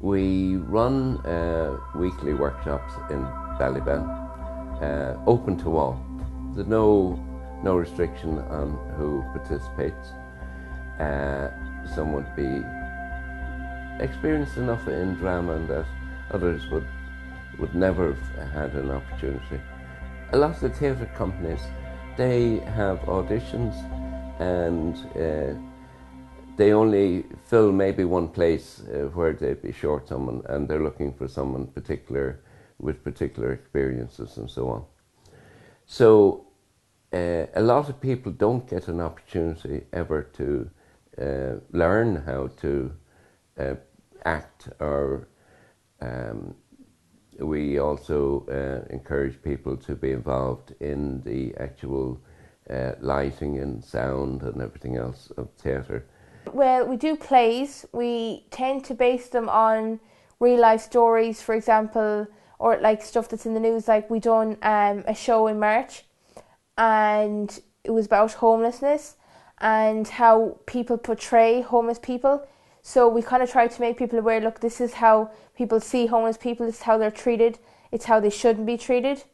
We run weekly workshops in Ballyben, open to all. There's no restriction on who participates. Some would be experienced enough in drama that others would never have had an opportunity. A lot of the theatre companies, they have auditions and they only fill maybe one place where they'd be short someone, and they're looking for someone particular with particular experiences and so on. So a lot of people don't get an opportunity ever to learn how to act, or we also encourage people to be involved in the actual lighting and sound and everything else of theatre. Well, we do plays. We tend to base them on real life stories, for example, or like stuff that's in the news. Like we done a show in March, and it was about homelessness and how people portray homeless people. So we kind of try to make people aware, look, this is how people see homeless people, this is how they're treated, it's how they shouldn't be treated.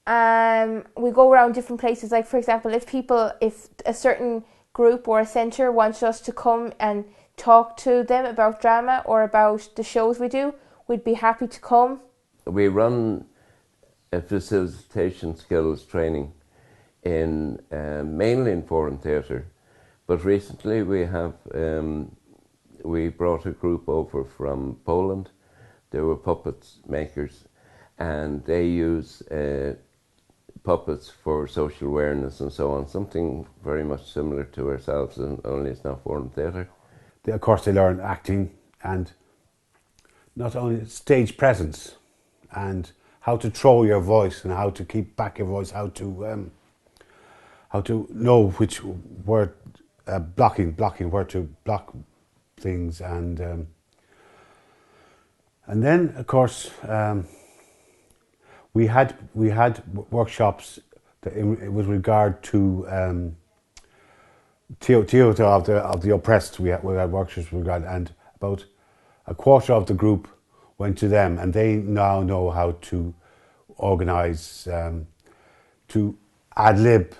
We go around different places, like for example, if a certain group or a centre wants us to come and talk to them about drama or about the shows we do, we'd be happy to come. We run a facilitation skills training in mainly in foreign theatre, but recently we brought a group over from Poland. They were puppet makers, and they use puppets for social awareness and so on, something very much similar to ourselves, and only it's not foreign theatre. Of course, they learn acting and not only stage presence and how to throw your voice and how to keep back your voice, how to know which word blocking where to block things, and then of course we had workshops with regard to theatre of the oppressed. We had workshops with regard, and about a quarter of the group went to them, and they now know how to organise to ad-lib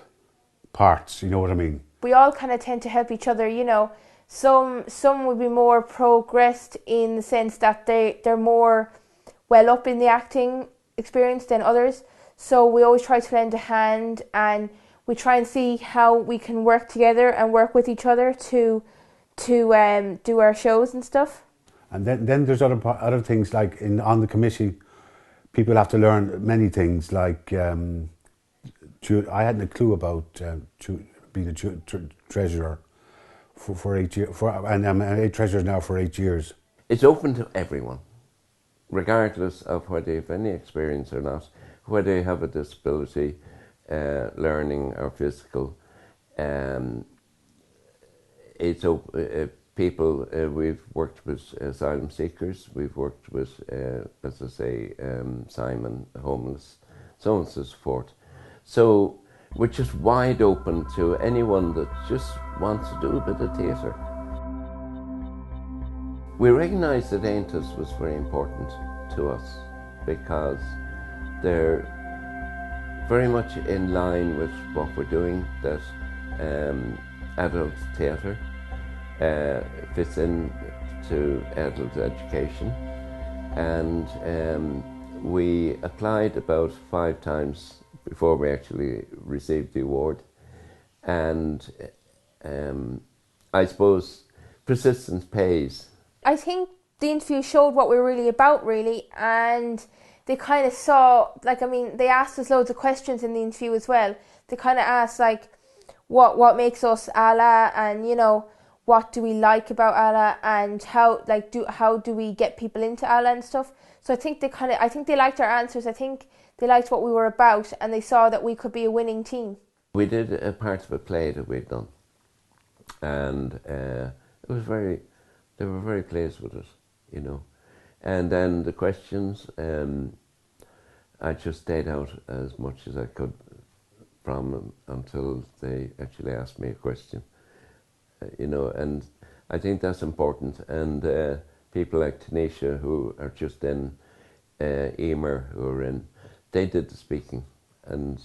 parts, you know what I mean? We all kind of tend to help each other, you know. Some would be more progressed in the sense that they're more well up in the acting experience than others. So we always try to lend a hand, and we try and see how we can work together and work with each other to do our shows and stuff. And then there's other things like on the committee, people have to learn many things. Like I hadn't a clue about being a treasurer for 8 years, and I'm a treasurer now for 8 years. It's open to everyone, regardless of whether they have any experience or not, whether they have a disability, learning or physical. It's open. People, we've worked with asylum seekers, we've worked with, as I say, Simon, homeless, so on and so forth. So we're just wide open to anyone that just wants to do a bit of theatre. We recognised that AONTAS was very important to us because they're very much in line with what we're doing, that adult theatre fits in to adult education, and we applied about 5 times before we actually received the award, and I suppose persistence pays. I think the interview showed what we're really about, really, and they kind of saw, like, I mean, they asked us loads of questions in the interview as well. They kind of asked, like, what makes us ALA, and, you know, what do we like about ALA, and how do we get people into ALA and stuff. So I think they liked our answers. I think they liked what we were about, and they saw that we could be a winning team. We did a part of a play that we'd done, and it was they were very pleased with it, you know. And then the questions, I just stayed out as much as I could from them until they actually asked me a question, you know, and I think that's important. And people like Tanisha, who are just in, Emer, who are in, they did the speaking. And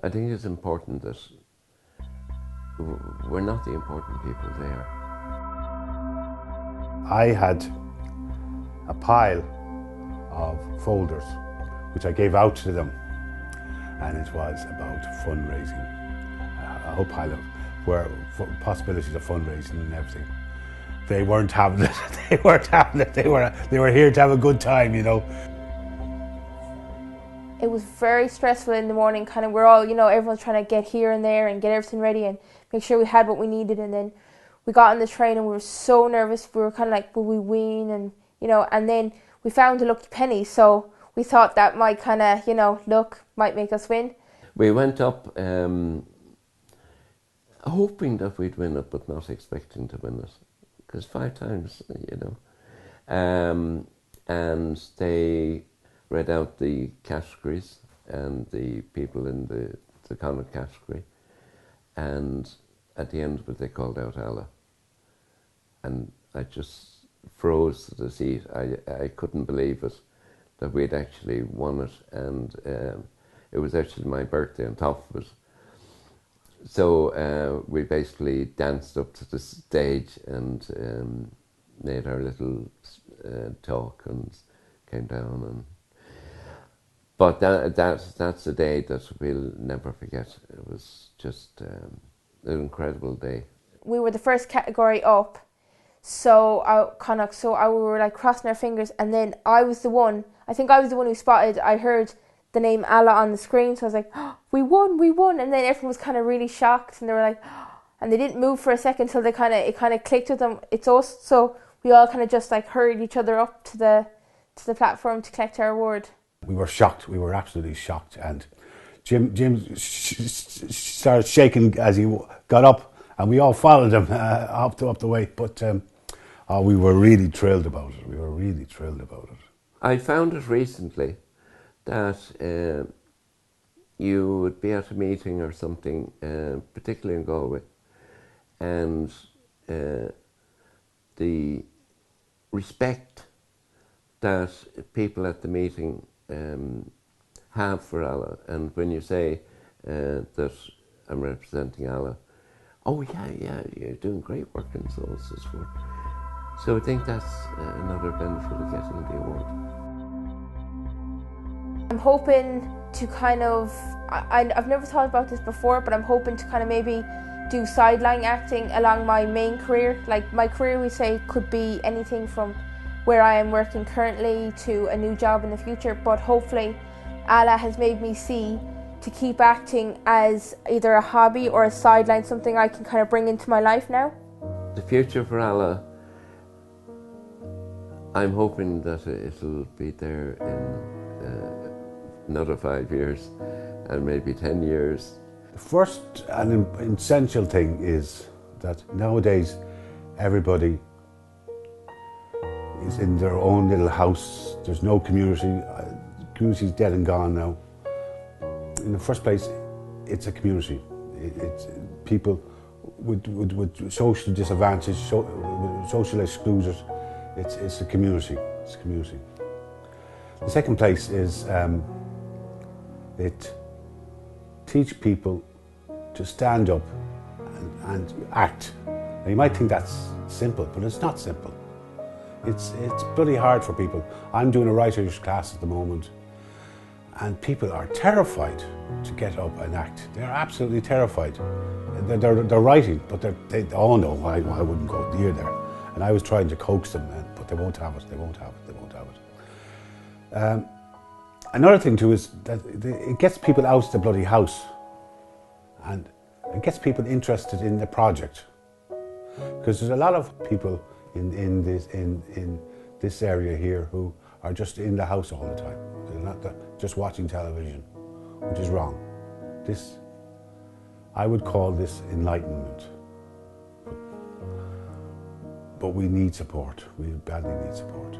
I think it's important that we're not the important people, they are. I had a pile of folders which I gave out to them, and it was about fundraising, a whole pile of possibilities of fundraising and everything. They weren't having it. They weren't having it. They were here to have a good time, you know. It was very stressful in the morning. Kind of, we're all, you know, everyone's trying to get here and there and get everything ready and make sure we had what we needed. And then we got on the train and we were so nervous. We were kind of like, will we win? And you know, and then we found a lucky penny, so we thought that might kind of, you know, luck might make us win. We went up hoping that we'd win it, but not expecting to win it, because 5 times, you know. And they read out the categories and the people in the common category, and at the end of it they called out ALA, and I just froze to the seat. I couldn't believe it, that we'd actually won it, and it was actually my birthday on top of it. So we basically danced up to the stage and made our little talk and came down. And but that's a day that we'll never forget. It was just an incredible day. We were the first category up, so we were like crossing our fingers, and then I was the one who spotted. I heard the name ALA on the screen, so I was like, oh, we won, and then everyone was kind of really shocked, and they were like, oh, and they didn't move for a second till it kind of clicked with them. It's us, so we all kind of just like hurried each other up to the platform to collect our award. We were shocked. We were absolutely shocked, and Jim started shaking as he got up, and we all followed him up the way. But we were really thrilled about it. I found it recently that you would be at a meeting or something, particularly in Galway, and the respect that people at the meeting have for ALA, and when you say that I'm representing ALA, oh yeah, you're doing great work and so on and so forth. So I think that's another benefit of getting the award. I'm hoping to kind of, I've never thought about this before, but I'm hoping to kind of maybe do sideline acting along my main career. Like my career, we say, could be anything from where I am working currently to a new job in the future, but hopefully ALA has made me see to keep acting as either a hobby or a sideline, something I can kind of bring into my life now. The future for ALA, I'm hoping that it'll be there in another 5 years and maybe 10 years. The first and essential thing is that nowadays everybody is in their own little house. There's no community. Community's dead and gone now. In the first place, it's a community. It's people with social disadvantage, social excluded. It's a community. It's a community. The second place is it teach people to stand up and act. Now you might think that's simple, but it's not simple. It's bloody hard for people. I'm doing a writer's class at the moment, and people are terrified to get up and act. They're absolutely terrified. They're writing, but they oh no, I wouldn't go near there. And I was trying to coax them, but they won't have it. They won't have it. Another thing too is that it gets people out of the bloody house, and it gets people interested in the project, because there's a lot of people in this area here who are just in the house all the time. They're not just watching television, which is wrong. I would call this enlightenment. But we need support. We badly need support.